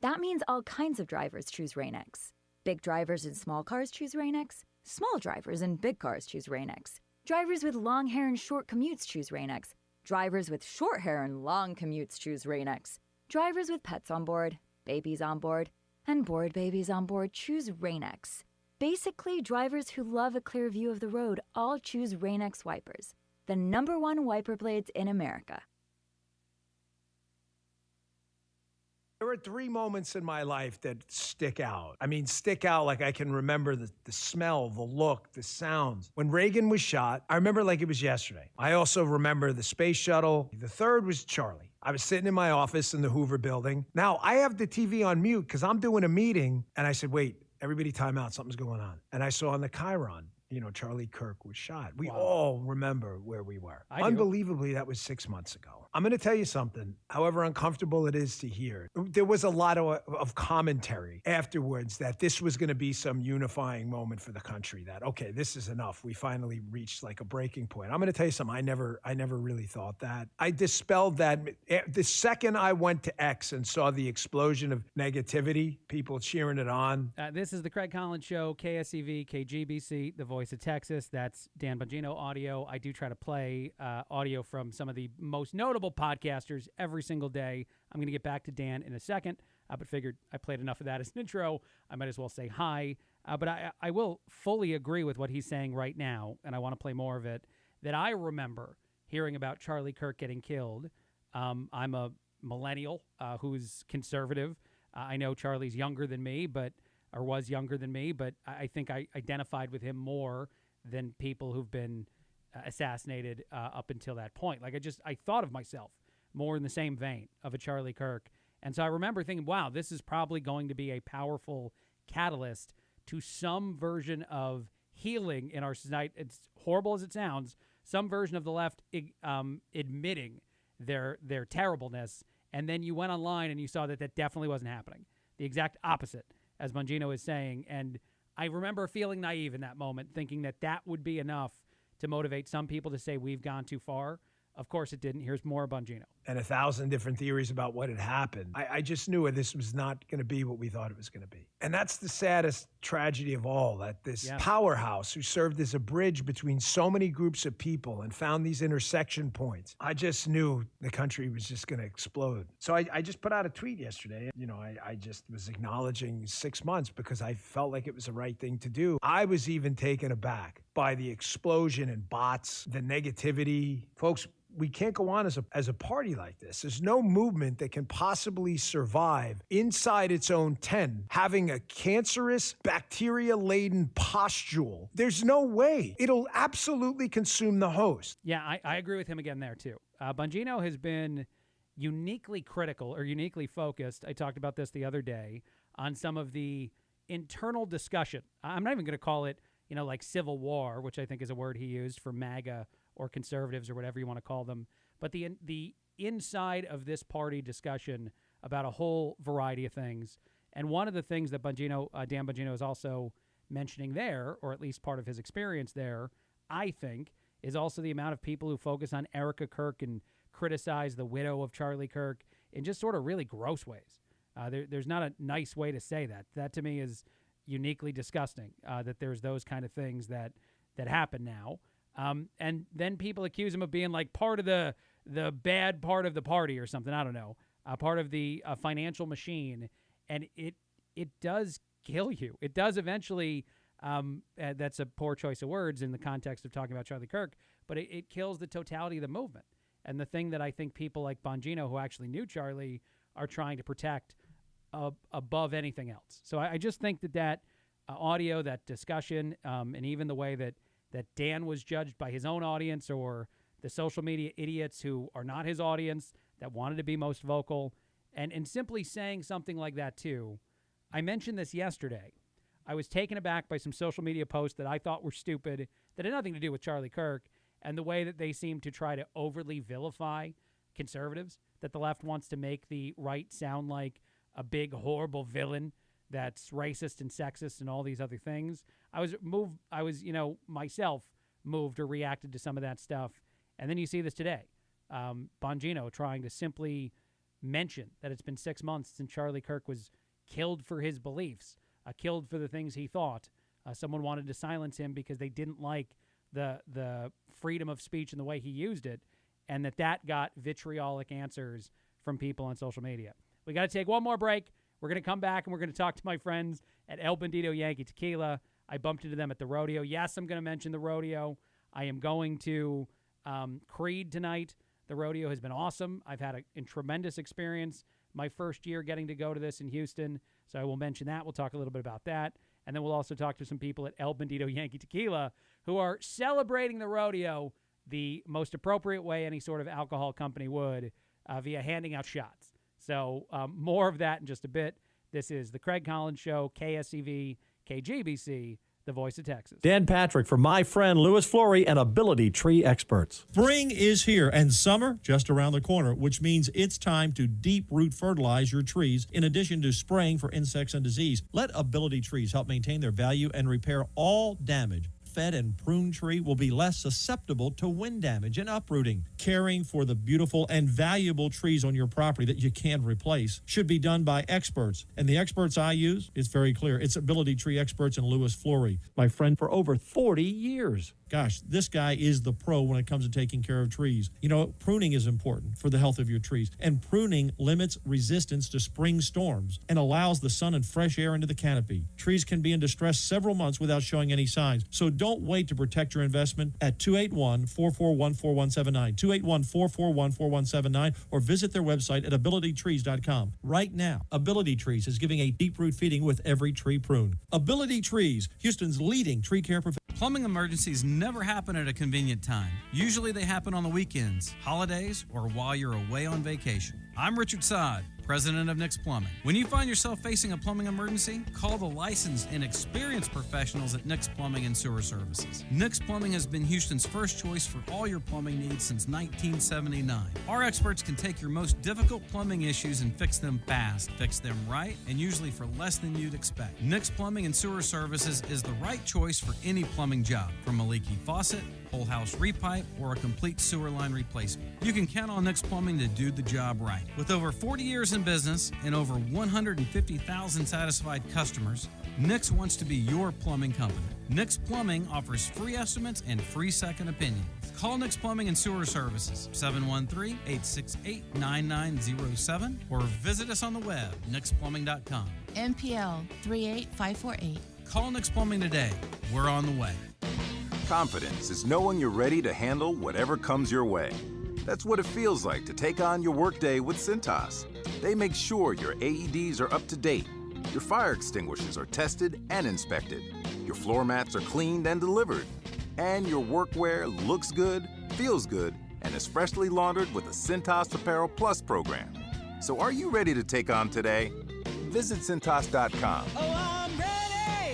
That means all kinds of drivers choose Rain-X. Big drivers in small cars choose Rain-X. Small drivers in big cars choose Rain-X. Drivers with long hair and short commutes choose Rain-X. Drivers with short hair and long commutes choose Rain-X. Drivers with pets on board, babies on board, and bored babies on board choose Rain-X. Basically, drivers who love a clear view of the road all choose Rain-X wipers, the #1 wiper blades in America. There are 3 moments in my life that stick out. I mean, stick out like I can remember the smell, the look, the sounds. When Reagan was shot, I remember like it was yesterday. I also remember the space shuttle. The third was Charlie. I was sitting in my office in the Hoover building. Now, I have the TV on mute because I'm doing a meeting, and I said, wait, everybody time out, something's going on. And I saw on the Chiron, Charlie Kirk was shot. We all remember where we were. Unbelievably, that was 6 months ago. I'm going to tell you something, however uncomfortable it is to hear. There was a lot of commentary afterwards that this was going to be some unifying moment for the country, that, okay, this is enough. We finally reached like a breaking point. I'm going to tell you something. I never really thought that. I dispelled that. The second I went to X and saw the explosion of negativity, people cheering it on. This is the Craig Collins Show, KSEV, KGBC, the voice Voice of Texas. That's Dan Bongino audio. I do try to play audio from some of the most notable podcasters every single day. I'm going to get back to Dan in a second, but figured I played enough of that as an intro. I might as well say hi. But I will fully agree with what he's saying right now, and I want to play more of it, that I remember hearing about Charlie Kirk getting killed. I'm a millennial who's conservative. I know Charlie's younger than me, or was younger than me, but I think I identified with him more than people who've been assassinated up until that point. Like, I thought of myself more in the same vein of a Charlie Kirk. And so I remember thinking, wow, this is probably going to be a powerful catalyst to some version of healing in our society. It's horrible as it sounds, some version of the left admitting their terribleness. And then you went online and you saw that definitely wasn't happening. The exact opposite, as Bongino is saying. And I remember feeling naive in that moment, thinking that would be enough to motivate some people to say we've gone too far. Of course it didn't. Here's more Bongino. And 1,000 different theories about what had happened. I just knew this was not going to be what we thought it was going to be. And that's the saddest tragedy of all, that this powerhouse who served as a bridge between so many groups of people and found these intersection points, I just knew the country was just going to explode. So I just put out a tweet yesterday. You know, I just was acknowledging 6 months because I felt like it was the right thing to do. I was even taken aback by the explosion in bots, the negativity. Folks, we can't go on as a party like this. There's no movement that can possibly survive inside its own tent, having a cancerous, bacteria-laden pustule. There's no way. It'll absolutely consume the host. Yeah, I agree with him again there, too. Bongino has been uniquely critical or uniquely focused. I talked about this the other day on some of the internal discussion. I'm not even going to call it, like civil war, which I think is a word he used for MAGA or conservatives or whatever you want to call them. But the inside of this party discussion about a whole variety of things. And one of the things that Dan Bongino is also mentioning there, or at least part of his experience there, I think, is also the amount of people who focus on Erica Kirk and criticize the widow of Charlie Kirk in just sort of really gross ways. There's not a nice way to say that. That to me is uniquely disgusting, that there's those kind of things that happen now. And then people accuse him of being like part of the bad part of the party or something. I don't know, part of the financial machine. And it does kill you. It does eventually. That's a poor choice of words in the context of talking about Charlie Kirk, but it kills the totality of the movement. And the thing that I think people like Bongino, who actually knew Charlie, are trying to protect above anything else. So I just think that audio, that discussion, and even the way that Dan was judged by his own audience or the social media idiots who are not his audience that wanted to be most vocal, and simply saying something like that too. I mentioned this yesterday. I was taken aback by some social media posts that I thought were stupid, that had nothing to do with Charlie Kirk, and the way that they seem to try to overly vilify conservatives, that the left wants to make the right sound like a big, horrible villain that's racist and sexist and all these other things. I was myself moved or reacted to some of that stuff. And then you see this today. Bongino trying to simply mention that it's been 6 months since Charlie Kirk was killed for his beliefs, killed for the things he thought. Someone wanted to silence him because they didn't like the freedom of speech and the way he used it, and that got vitriolic answers from people on social media. We got to take one more break. We're going to come back, and we're going to talk to my friends at El Bandido Yankee Tequila. I bumped into them at the rodeo. Yes, I'm going to mention the rodeo. I am going to Creed tonight. The rodeo has been awesome. I've had a tremendous experience my first year getting to go to this in Houston, so I will mention that. We'll talk a little bit about that. And then we'll also talk to some people at El Bandido Yankee Tequila who are celebrating the rodeo the most appropriate way any sort of alcohol company would, via handing out shots. So more of that in just a bit. This is the Craig Collins Show, KSEV, KGBC, the voice of Texas. Dan Patrick for my friend Louis Flory and Ability Tree Experts. Spring is here and summer just around the corner, which means it's time to deep root fertilize your trees in addition to spraying for insects and disease. Let Ability Trees help maintain their value and repair all damage top-fed and pruned tree will be less susceptible to wind damage and uprooting. Caring for the beautiful and valuable trees on your property that you can replace should be done by experts. And the experts I use, it's very clear. It's Ability Tree Experts in Louis Flory, my friend for over 40 years. Gosh, this guy is the pro when it comes to taking care of trees. You know, pruning is important for the health of your trees, and pruning limits resistance to spring storms and allows the sun and fresh air into the canopy. Trees can be in distress several months without showing any signs, so don't wait to protect your investment at 281-441-4179, 281-441-4179, or visit their website at abilitytrees.com. Right now, Ability Trees is giving a deep root feeding with every tree prune. Ability Trees, Houston's leading tree care professional. Plumbing emergencies never happen at a convenient time. Usually they happen on the weekends, holidays, or while you're away on vacation. I'm Richard Sod, president of Nick's Plumbing. When you find yourself facing a plumbing emergency, call the licensed and experienced professionals at Nick's Plumbing and Sewer Services. Nick's Plumbing has been Houston's first choice for all your plumbing needs since 1979. Our experts can take your most difficult plumbing issues and fix them fast, fix them right, and usually for less than you'd expect. Nick's Plumbing and Sewer Services is the right choice for any plumbing job, from a leaky faucet, whole house repipe, or a complete sewer line replacement. You can count on Nick's Plumbing to do the job right. With over 40 years in business and over 150,000 satisfied customers, Nick's wants to be your plumbing company. Nick's Plumbing offers free estimates and free second opinions. Call Nick's Plumbing and Sewer Services, 713-868-9907, or visit us on the web, nicksplumbing.com. NPL 38548. Call Nick's Plumbing today. We're on the way. Confidence is knowing you're ready to handle whatever comes your way. That's what it feels like to take on your workday with Cintas. They make sure your AEDs are up to date, your fire extinguishers are tested and inspected, your floor mats are cleaned and delivered, and your workwear looks good, feels good, and is freshly laundered with the Cintas Apparel Plus program. So are you ready to take on today? Visit Cintas.com.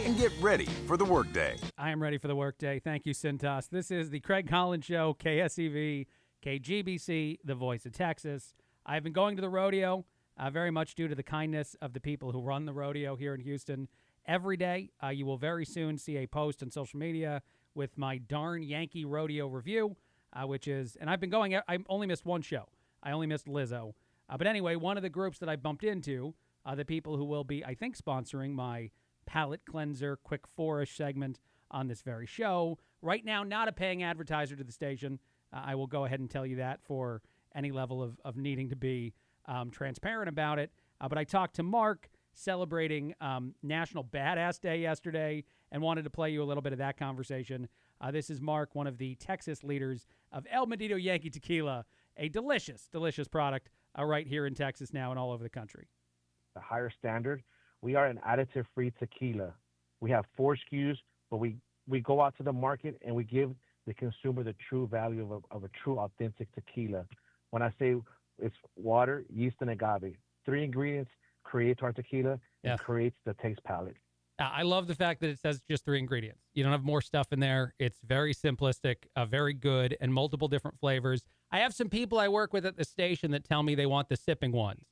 And get ready for the workday. I am ready for the workday. Thank you, Cintas. This is the Craig Collins Show, KSEV, KGBC, the voice of Texas. I've been going to the rodeo very much due to the kindness of the people who run the rodeo here in Houston. Every day, you will very soon see a post on social media with my darn Yankee rodeo review, which is, and I've been going, I only missed one show. I only missed Lizzo. But anyway, one of the groups that I bumped into, the people who will be, I think, sponsoring my palate cleanser, quick four-ish segment on this very show. Right now, not a paying advertiser to the station. I will go ahead and tell you that for any level of needing to be transparent about it. But I talked to Mark celebrating National Badass Day yesterday and wanted to play you a little bit of that conversation. This is Mark, one of the Texas leaders of El Bandido Yankee Tequila, a delicious, delicious product right here in Texas now and all over the country. A higher standard. We are an additive-free tequila. We have 4 SKUs, but we go out to the market and we give the consumer the true value of a true, authentic tequila. When I say it's water, yeast, and agave, 3 ingredients create our tequila and creates the taste palette. I love the fact that it says just 3 ingredients. You don't have more stuff in there. It's very simplistic, very good, and multiple different flavors. I have some people I work with at the station that tell me they want the sipping ones.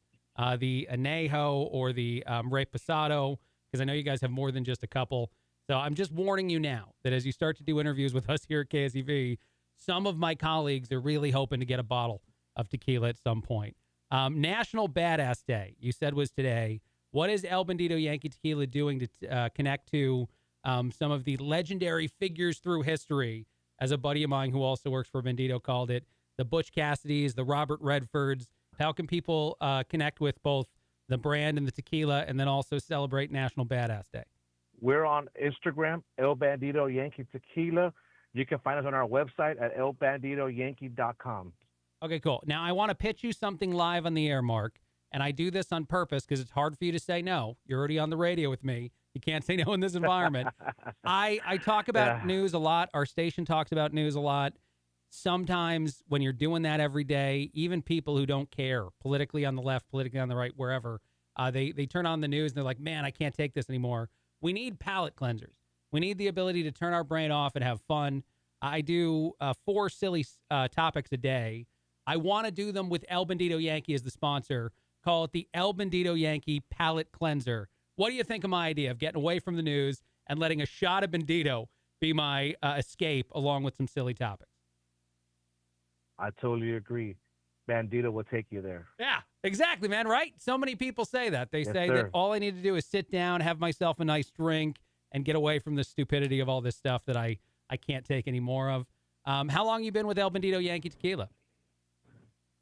The Anejo or the Reposado, because I know you guys have more than just a couple. So I'm just warning you now that as you start to do interviews with us here at KSEV, some of my colleagues are really hoping to get a bottle of tequila at some point. National Badass Day, you said, was today. What is El Bandido Yankee Tequila doing to connect to some of the legendary figures through history? As a buddy of mine who also works for Bandido called it, the Butch Cassidys, the Robert Redfords. How can people connect with both the brand and the tequila and then also celebrate National Badass Day? We're on Instagram, El Bandido Yankee Tequila. You can find us on our website at elbandidoyankee.com. Okay, cool. Now, I want to pitch you something live on the air, Mark, and I do this on purpose because it's hard for you to say no. You're already on the radio with me. You can't say no in this environment. I talk about news a lot. Our station talks about news a lot. Sometimes when you're doing that every day, even people who don't care, politically on the left, politically on the right, wherever, they turn on the news and they're like, man, I can't take this anymore. We need palate cleansers. We need the ability to turn our brain off and have fun. I do 4 silly topics a day. I want to do them with El Bandido Yankee as the sponsor. Call it the El Bandido Yankee Palate Cleanser. What do you think of my idea of getting away from the news and letting a shot of Bandido be my escape along with some silly topics. I totally agree. Bandido will take you there. Yeah, exactly, man, right? So many people say that. They say sir. that all I need to do is sit down, have myself a nice drink, and get away from the stupidity of all this stuff that I can't take any more of. How long you been with El Bandido Yankee Tequila?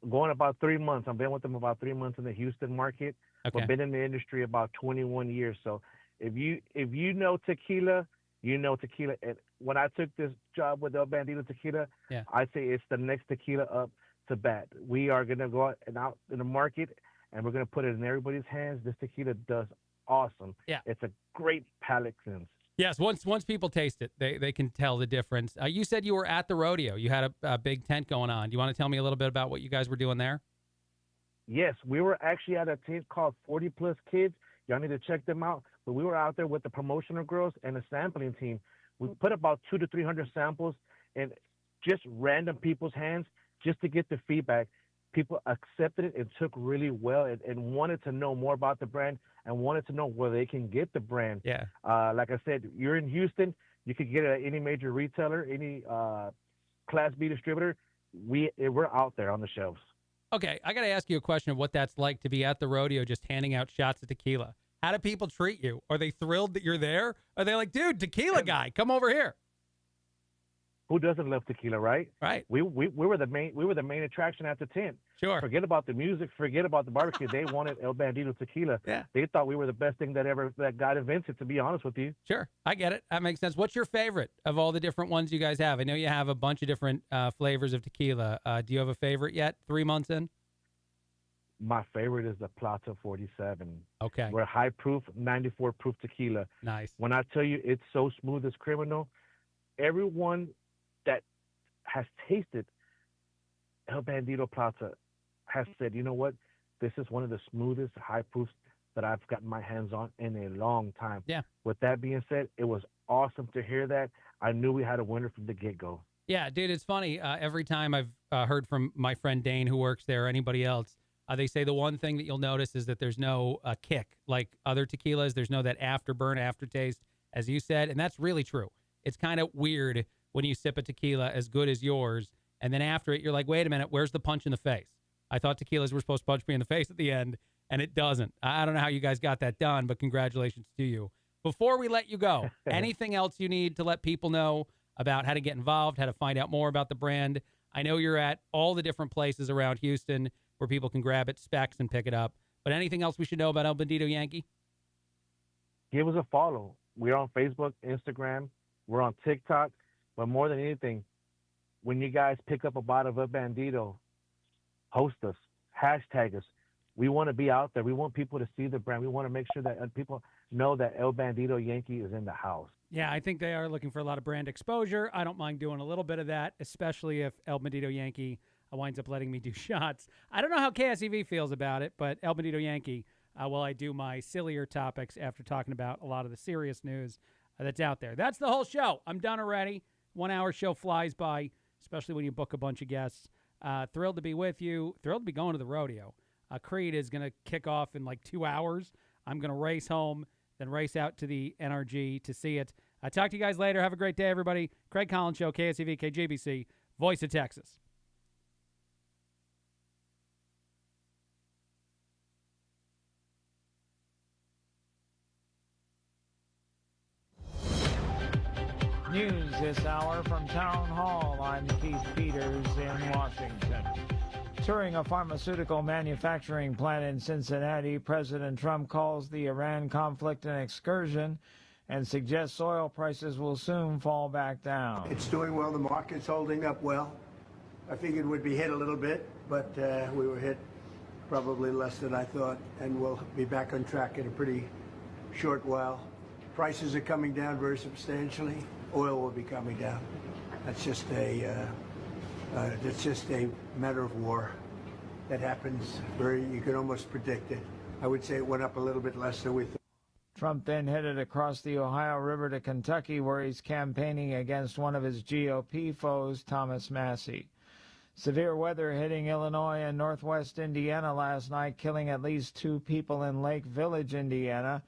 Going about 3 months. I've been with them about 3 months in the Houston market. Okay. I've been in the industry about 21 years. So if you know tequila, you know tequila. And when I took this job with El Bandido Tequila, Yeah. I say it's the next tequila up to bat. We are going to go out in the market, and we're going to put it in everybody's hands. This tequila does awesome. Yeah. It's a great palate cleanse. Yes, once people taste it, they can tell the difference. You said you were at the rodeo. You had a big tent going on. Do you want to tell me a little bit about what you guys were doing there? Yes, we were actually at a tent called 40 Plus Kids. Y'all need to check them out. But we were out there with the promotional girls and the sampling team. We put about 200 to 300 samples in just random people's hands just to get the feedback. People accepted it and took really well and wanted to know more about the brand and wanted to know where they can get the brand. Yeah. Like I said, you're in Houston. You could get it at any major retailer, any Class B distributor. We're out there on the shelves. Okay, I got to ask you a question of what that's like to be at the rodeo just handing out shots of tequila. How do people treat you? Are they thrilled that you're there? Are they like, dude, tequila guy, come over here? Who doesn't love tequila, right? Right. We were the main attraction at the tent. Sure. Forget about the music. Forget about the barbecue. They wanted El Bandido Tequila. Yeah. They thought we were the best thing that got invented. To be honest with you. Sure, I get it. That makes sense. What's your favorite of all the different ones you guys have? I know you have a bunch of different flavors of tequila. Do you have a favorite yet? 3 months in. My favorite is the Plata 47. Okay. We're high proof, 94 proof tequila. Nice. When I tell you it's so smooth as criminal, everyone that has tasted El Bandido Plata has said, you know what? This is one of the smoothest high proofs that I've gotten my hands on in a long time. Yeah. With that being said, it was awesome to hear that. I knew we had a winner from the get-go. Yeah, dude, it's funny. Every time I've heard from my friend Dane who works there or anybody else, they say the one thing that you'll notice is that there's no kick like other tequilas. There's no that afterburn, aftertaste, as you said, and that's really true. It's kind of weird when you sip a tequila as good as yours, and then after it, you're like, wait a minute, where's the punch in the face? I thought tequilas were supposed to punch me in the face at the end, and it doesn't. I don't know how you guys got that done, but congratulations to you. Before we let you go, anything else you need to let people know about how to get involved, how to find out more about the brand? I know you're at all the different places around Houston where people can grab it, specs, and pick it up. But anything else we should know about El Bandido Yankee? Give us a follow. We're on Facebook, Instagram. We're on TikTok. But more than anything, when you guys pick up a bottle of El Bandido, host us, hashtag us. We want to be out there. We want people to see the brand. We want to make sure that people know that El Bandido Yankee is in the house. Yeah, I think they are looking for a lot of brand exposure. I don't mind doing a little bit of that, especially if El Bandido Yankee winds up letting me do shots. I don't know how KSEV feels about it, but El Bandido Yankee, while I do my sillier topics after talking about a lot of the serious news that's out there. That's the whole show. I'm done already. 1 hour show flies by, especially when you book a bunch of guests. Thrilled to be with you. Thrilled to be going to the rodeo. Creed is going to kick off in like 2 hours. I'm going to race home, then race out to the NRG to see it. Talk to you guys later. Have a great day, everybody. Craig Collins Show, KSEV, KGBC, Voice of Texas. News this hour from Town Hall. I'm Keith Peters in Washington. Touring a pharmaceutical manufacturing plant in Cincinnati, President Trump calls the Iran conflict an excursion and suggests oil prices will soon fall back down. It's doing well. The market's holding up well. I figured we'd be hit a little bit, but we were hit probably less than I thought, and we'll be back on track in a pretty short while. Prices are coming down very substantially. Oil will be coming down. That's just a matter of war. That happens you can almost predict it. I would say it went up a little bit less than we thought. Trump then headed across the Ohio River to Kentucky, where he's campaigning against one of his GOP foes, Thomas Massie. Severe weather hitting Illinois and northwest Indiana last night, killing at least 2 people in Lake Village, Indiana.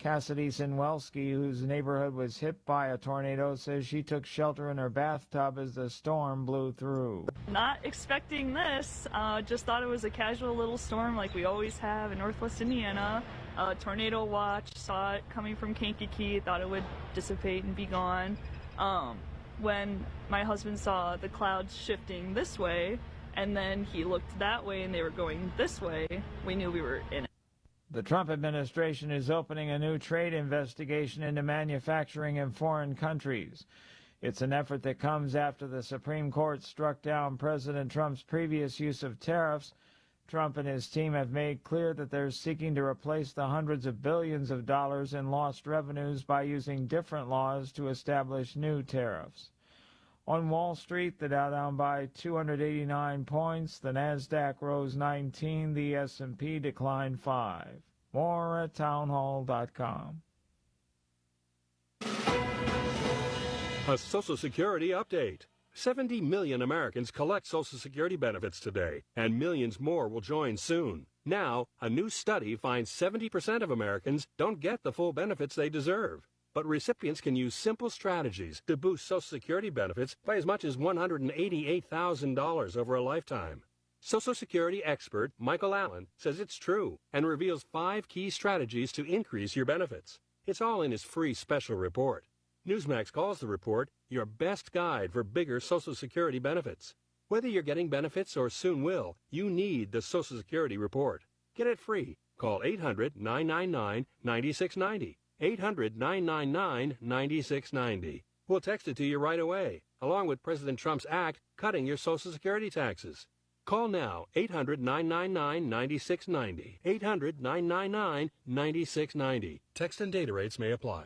Cassidy Sinwelski, whose neighborhood was hit by a tornado, says she took shelter in her bathtub as the storm blew through. Not expecting this, just thought it was a casual little storm like we always have in Northwest Indiana. Tornado watch, saw it coming from Kankakee, thought it would dissipate and be gone. When my husband saw the clouds shifting this way, and then he looked that way and they were going this way, we knew we were in it. The Trump administration is opening a new trade investigation into manufacturing in foreign countries. It's an effort that comes after the Supreme Court struck down President Trump's previous use of tariffs. Trump and his team have made clear that they're seeking to replace the hundreds of billions of dollars in lost revenues by using different laws to establish new tariffs. On Wall Street, the Dow down by 289 points, the Nasdaq rose 19, the S&P declined 5. More at townhall.com. A Social Security update. 70 million Americans collect Social Security benefits today, and millions more will join soon. Now, a new study finds 70% of Americans don't get the full benefits they deserve. But recipients can use simple strategies to boost Social Security benefits by as much as $188,000 over a lifetime. Social Security expert Michael Allen says it's true and reveals 5 key strategies to increase your benefits. It's all in his free special report. Newsmax calls the report your best guide for bigger Social Security benefits. Whether you're getting benefits or soon will, you need the Social Security report. Get it free. Call 800-999-9690. 800-999-9690. We'll text it to you right away, along with President Trump's act cutting your Social Security taxes. Call now, 800-999-9690. 800-999-9690. Text and data rates may apply.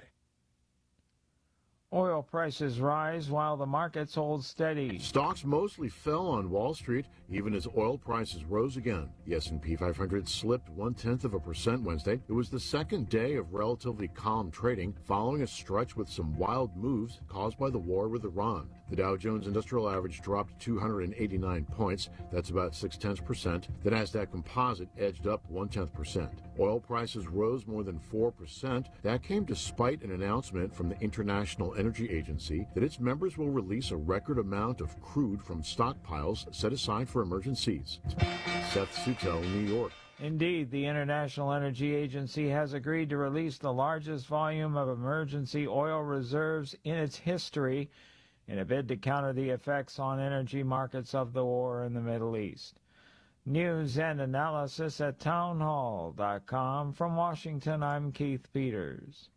Oil prices rise while the markets hold steady. Stocks mostly fell on Wall Street, even as oil prices rose again. The S&P 500 slipped 0.1% Wednesday. It was the second day of relatively calm trading, following a stretch with some wild moves caused by the war with Iran. The Dow Jones Industrial Average dropped 289 points. That's about 0.6%. The Nasdaq Composite edged up 0.1%. Oil prices rose more than 4%. That came despite an announcement from the International Energy Agency that its members will release a record amount of crude from stockpiles set aside for emergencies. Seth Sutel, New York. Indeed, the International Energy Agency has agreed to release the largest volume of emergency oil reserves in its history in a bid to counter the effects on energy markets of the war in the Middle East. News and analysis at townhall.com. From Washington, I'm Keith Peters.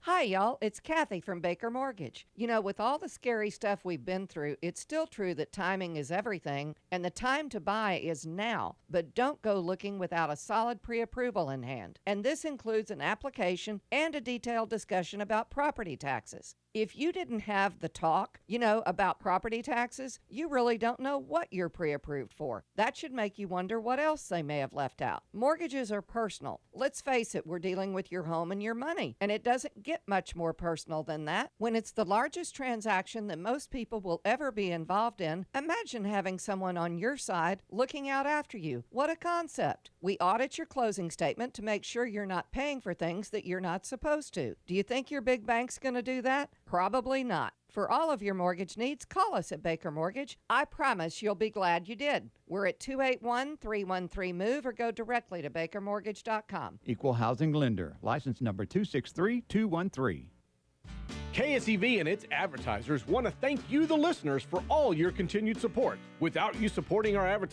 Hi, y'all. It's Kathy from Baker Mortgage. You know, with all the scary stuff we've been through, it's still true that timing is everything, and the time to buy is now. But don't go looking without a solid pre-approval in hand. And this includes an application and a detailed discussion about property taxes. If you didn't have the talk, about property taxes, you really don't know what you're pre-approved for. That should make you wonder what else they may have left out. Mortgages are personal. Let's face it, we're dealing with your home and your money, and it doesn't get much more personal than that. When it's the largest transaction that most people will ever be involved in, imagine having someone on your side looking out after you. What a concept. We audit your closing statement to make sure you're not paying for things that you're not supposed to. Do you think your big bank's going to do that? Probably not. For all of your mortgage needs, call us at Baker Mortgage. I promise you'll be glad you did. We're at 281-313-MOVE or go directly to bakermortgage.com. Equal housing lender. License number 263213. KSEV and its advertisers want to thank you, the listeners, for all your continued support. Without you supporting our advertising,